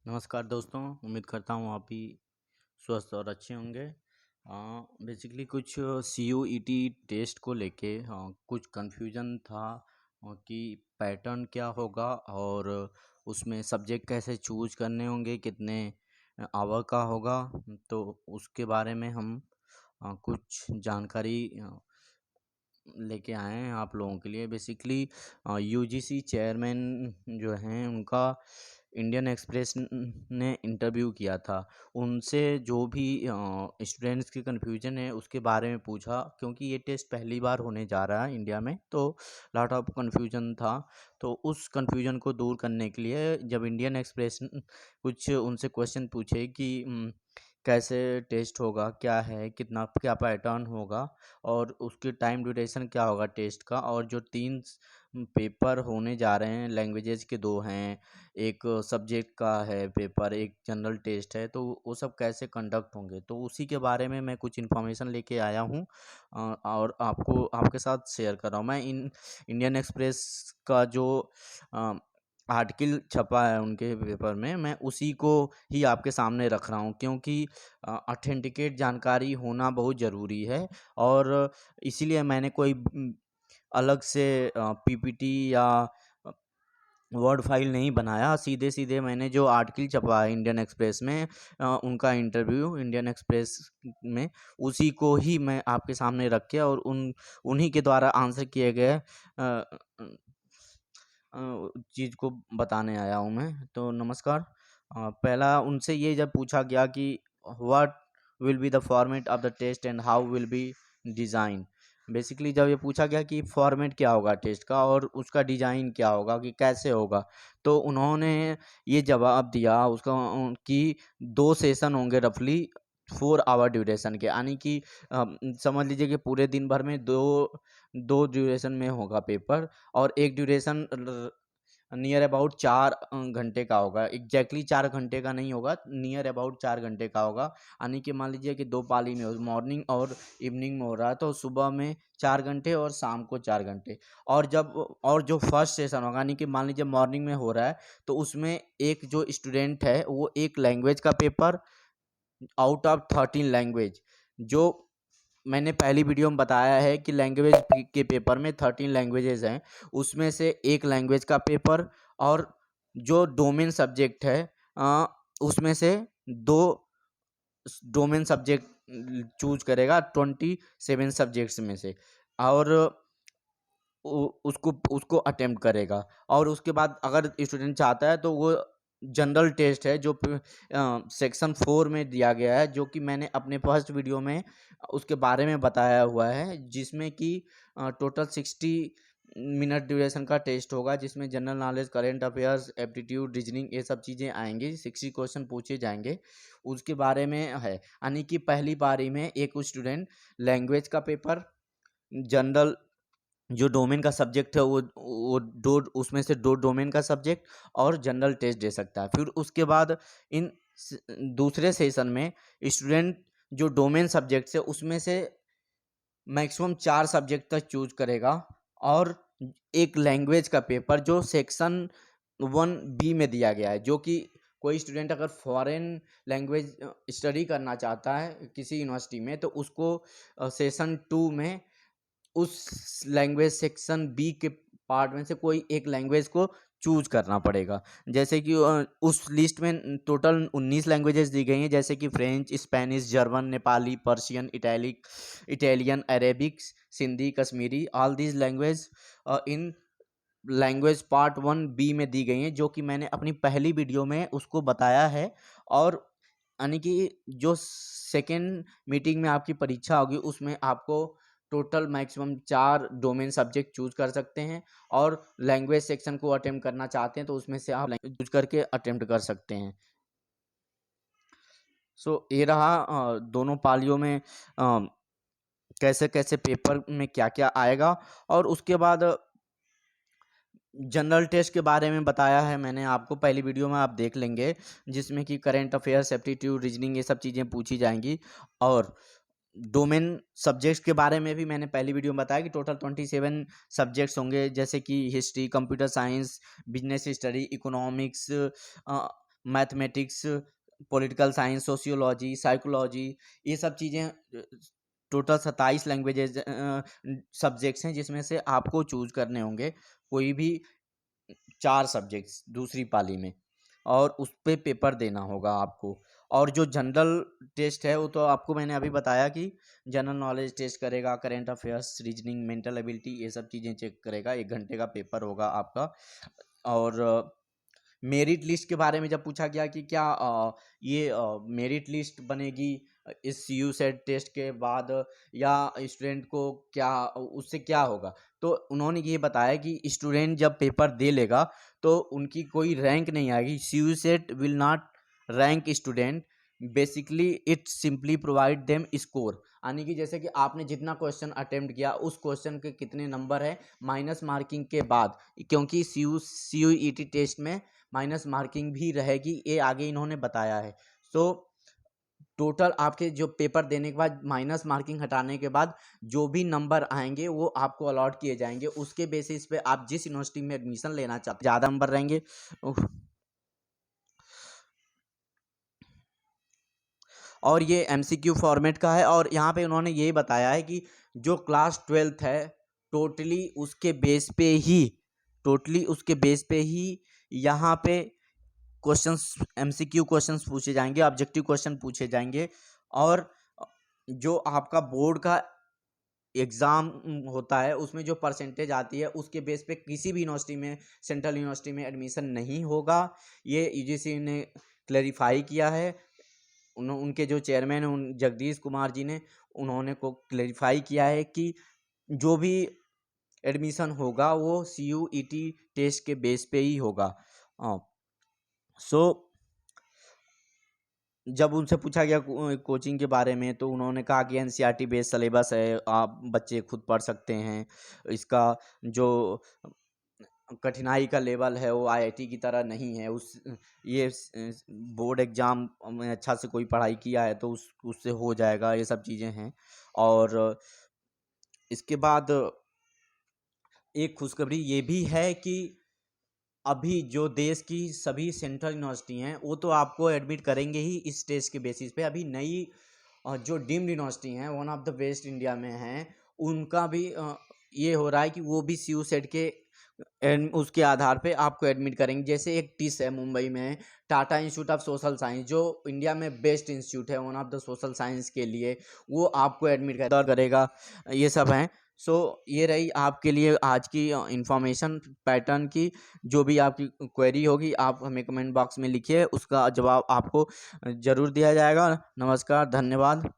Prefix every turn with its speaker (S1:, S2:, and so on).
S1: नमस्कार दोस्तों, उम्मीद करता हूँ आप भी स्वस्थ और अच्छे होंगे। बेसिकली कुछ CUET टेस्ट को लेके कुछ कन्फ्यूजन था कि पैटर्न क्या होगा और उसमें सब्जेक्ट कैसे चूज करने होंगे, कितने आवर का होगा। तो उसके बारे में हम कुछ जानकारी लेके आए हैं आप लोगों के लिए। बेसिकली UGC चेयरमैन जो हैं उनका इंडियन एक्सप्रेस ने इंटरव्यू किया था। उनसे जो भी स्टूडेंट्स की कन्फ्यूजन है उसके बारे में पूछा, क्योंकि ये टेस्ट पहली बार होने जा रहा है इंडिया में, तो लॉट ऑफ कन्फ्यूजन था। तो उस कन्फ्यूजन को दूर करने के लिए जब इंडियन एक्सप्रेस कुछ उनसे क्वेश्चन पूछे कि कैसे टेस्ट होगा, क्या है, कितना क्या पैटर्न होगा और उसकी टाइम ड्यूरेशन क्या होगा टेस्ट का, और जो तीन पेपर होने जा रहे हैं, लैंग्वेजेस के दो हैं, एक सब्जेक्ट का है पेपर, एक जनरल टेस्ट है, तो वो सब कैसे कंडक्ट होंगे, तो उसी के बारे में मैं कुछ इन्फॉर्मेशन लेके आया हूँ और आपको आपके साथ शेयर कर रहा हूँ। मैं इंडियन एक्सप्रेस का जो आर्टिकल छपा है उनके पेपर में, मैं उसी को ही आपके सामने रख रहा हूँ, क्योंकि ऑथेंटिकेट जानकारी होना बहुत ज़रूरी है। और इसीलिए मैंने कोई अलग से PPT या वर्ड फाइल नहीं बनाया। सीधे सीधे मैंने जो आर्टिकल छपा है इंडियन एक्सप्रेस में, उनका इंटरव्यू इंडियन एक्सप्रेस में, उसी को ही मैं आपके सामने रख के और उन्हीं के द्वारा आंसर किए गए चीज़ को बताने आया हूँ मैं। तो नमस्कार। पहला उनसे ये जब पूछा गया कि what will be the format of the test and how will be design. Basically जब ये पूछा गया कि फॉर्मेट क्या होगा टेस्ट का और उसका डिज़ाइन क्या होगा, कि कैसे होगा, तो उन्होंने ये जवाब दिया उसका कि 2 सेशन होंगे रफली 4 आवर ड्यूरेशन के, यानी कि समझ लीजिए कि पूरे दिन भर में दो ड्यूरेशन में होगा पेपर, और एक ड्यूरेशन नियर अबाउट 4 घंटे का होगा। एग्जैक्टली 4 घंटे का नहीं होगा, नियर अबाउट 4 घंटे का होगा। यानी कि मान लीजिए कि 2 पाली में मॉर्निंग और इवनिंग में हो रहा है, तो सुबह में 4 घंटे और शाम को 4 घंटे। और जो फर्स्ट सेशन होगा, यानी कि मान लीजिए मॉर्निंग में हो रहा है, तो उसमें एक जो स्टूडेंट है वो एक लैंग्वेज का पेपर आउट ऑफ 13 लैंग्वेज, जो मैंने पहली वीडियो में बताया है कि लैंग्वेज के पेपर में 13 लैंग्वेजेस हैं, उसमें से एक लैंग्वेज का पेपर, और जो डोमेन सब्जेक्ट है उसमें से 2 डोमेन सब्जेक्ट चूज करेगा 27 सब्जेक्ट्स में से, और उसको उसको अटेम्प्ट करेगा। और उसके बाद अगर स्टूडेंट चाहता है तो वो जनरल टेस्ट है जो सेक्शन 4 में दिया गया है, जो कि मैंने अपने फर्स्ट वीडियो में उसके बारे में बताया हुआ है, जिसमें कि टोटल 60 मिनट ड्यूरेशन का टेस्ट होगा, जिसमें general knowledge, current affairs, aptitude, reasoning, ये सब चीज़ें आएंगी, 60 क्वेश्चन पूछे जाएंगे उसके बारे में है। यानी कि पहली पारी में एक स्टूडेंट लैंग्वेज का पेपर, जनरल जो डोमेन का सब्जेक्ट है वो दो, उसमें से 2 डोमेन का सब्जेक्ट और जनरल टेस्ट दे सकता है। फिर उसके बाद इन दूसरे सेशन में स्टूडेंट जो डोमेन सब्जेक्ट है उसमें से मैक्सिमम 4 सब्जेक्ट तक चूज करेगा, और एक लैंग्वेज का पेपर जो सेक्शन 1B में दिया गया है, जो कि कोई स्टूडेंट अगर फॉरेन लैंग्वेज स्टडी करना चाहता है किसी यूनिवर्सिटी में, तो उसको सेशन 2 में उस लैंग्वेज सेक्शन बी के पार्ट में से कोई एक लैंग्वेज को चूज करना पड़ेगा। जैसे कि उस लिस्ट में टोटल 19 लैंग्वेजेस दी गई हैं, जैसे कि French, Spanish, German, Nepali, Persian, Italian, Arabic, Sindhi, Kashmiri, all these language in language part 1B में दी गई हैं, जो कि मैंने अपनी पहली वीडियो में उसको बताया है। और यानी कि जो सेकेंड मीटिंग में आपकी परीक्षा होगी उसमें आपको total maximum 4 domain subject choose कर सकते हैं, और लैंग्वेज सेक्शन को अटेम्प्ट करना चाहते हैं तो उसमें से आप लैंग्वेज चूज करके अटेम्प्ट कर सकते हैं। सो ये रहा दोनों पालियों में कैसे कैसे पेपर में क्या क्या आएगा। और उसके बाद जनरल टेस्ट के बारे में बताया है मैंने आपको, पहली वीडियो में आप देख लेंगे, जिसमें कि करेंट अफेयर्स, एप्टीट्यूड, रीजनिंग, ये सब चीज़ें पूछी जाएंगी। और डोमेन सब्जेक्ट्स के बारे में भी मैंने पहली वीडियो में बताया कि टोटल 27 सब्जेक्ट्स होंगे, जैसे कि history, computer science, business study, economics, mathematics, political science, sociology, psychology, ये सब चीज़ें टोटल 27 लैंग्वेजेज सब्जेक्ट्स हैं, जिसमें से आपको चूज करने होंगे कोई भी 4 सब्जेक्ट्स दूसरी पाली में, और उस पे पेपर देना होगा आपको। और जो जनरल टेस्ट है वो तो आपको मैंने अभी बताया कि जनरल नॉलेज टेस्ट करेगा, current affairs, reasoning, mental ability, ये सब चीज़ें चेक करेगा। 1 घंटे का पेपर होगा आपका। और मेरिट लिस्ट के बारे में जब पूछा गया कि क्या ये मेरिट लिस्ट बनेगी इस यू सेट टेस्ट के बाद, या स्टूडेंट को क्या उससे क्या होगा, तो उन्होंने ये बताया कि स्टूडेंट जब पेपर दे लेगा तो उनकी कोई रैंक नहीं आएगी। You set will not rank student, basically it simply provide them score, यानी कि जैसे कि आपने जितना क्वेश्चन अटेम्प्ट किया उस क्वेश्चन के कितने नंबर है माइनस मार्किंग के बाद, क्योंकि सी यू ई टी टेस्ट में माइनस मार्किंग भी रहेगी, ये आगे इन्होंने बताया है। सो टोटल आपके जो पेपर देने के बाद माइनस मार्किंग हटाने के बाद जो भी नंबर आएंगे वो आपको अलॉट किए जाएंगे, उसके बेसिस पे आप जिस यूनिवर्सिटी में एडमिशन लेना चाहते हैं, ज़्यादा नंबर रहेंगे। और ये एमसीक्यू फॉर्मेट का है। और यहाँ पे उन्होंने यही बताया है कि जो क्लास 12th है टोटली उसके बेस पे ही यहाँ पे क्वेश्चंस, एमसीक्यू क्वेश्चंस पूछे जाएंगे, ऑब्जेक्टिव क्वेश्चन पूछे जाएंगे। और जो आपका बोर्ड का एग्ज़ाम होता है उसमें जो परसेंटेज आती है उसके बेस पे किसी भी यूनिवर्सिटी में, सेंट्रल यूनिवर्सिटी में एडमिशन नहीं होगा। ये यूजीसी ने क्लैरिफाई किया है। उनके जो चेयरमैन हैं उन जगदीश कुमार जी ने, उन्होंने को क्लैरिफाई किया है कि जो भी एडमिशन होगा वो CUET टेस्ट के बेस पे ही होगा। सो जब उनसे पूछा गया कोचिंग के बारे में तो उन्होंने कहा कि NCERT बेस्ड सिलेबस है, आप बच्चे खुद पढ़ सकते हैं। इसका जो कठिनाई का लेवल है वो IIT की तरह नहीं है। ये बोर्ड एग्ज़ाम में अच्छा से कोई पढ़ाई किया है तो उससे हो जाएगा, ये सब चीज़ें हैं। और इसके बाद एक खुशखबरी ये भी है कि अभी जो देश की सभी सेंट्रल यूनिवर्सिटी हैं वो तो आपको एडमिट करेंगे ही इस टेस्ट के बेसिस पे। अभी नई जो डीम्ड यूनिवर्सिटी हैं, one of the best India में हैं, उनका भी ये हो रहा है कि वो भी CU सेट के उसके आधार पे आपको एडमिट करेंगे। जैसे एक टिस है मुंबई में, Tata institute of social science, जो इंडिया में बेस्ट इंस्टीट्यूट है one of the social science के लिए, वो आपको एडमिट करेगा। ये सब हैं। सो ये रही आपके लिए आज की इंफॉर्मेशन पैटर्न की। जो भी आपकी क्वेरी होगी आप हमें कमेंट बॉक्स में लिखिए, उसका जवाब आपको ज़रूर दिया जाएगा। नमस्कार, धन्यवाद।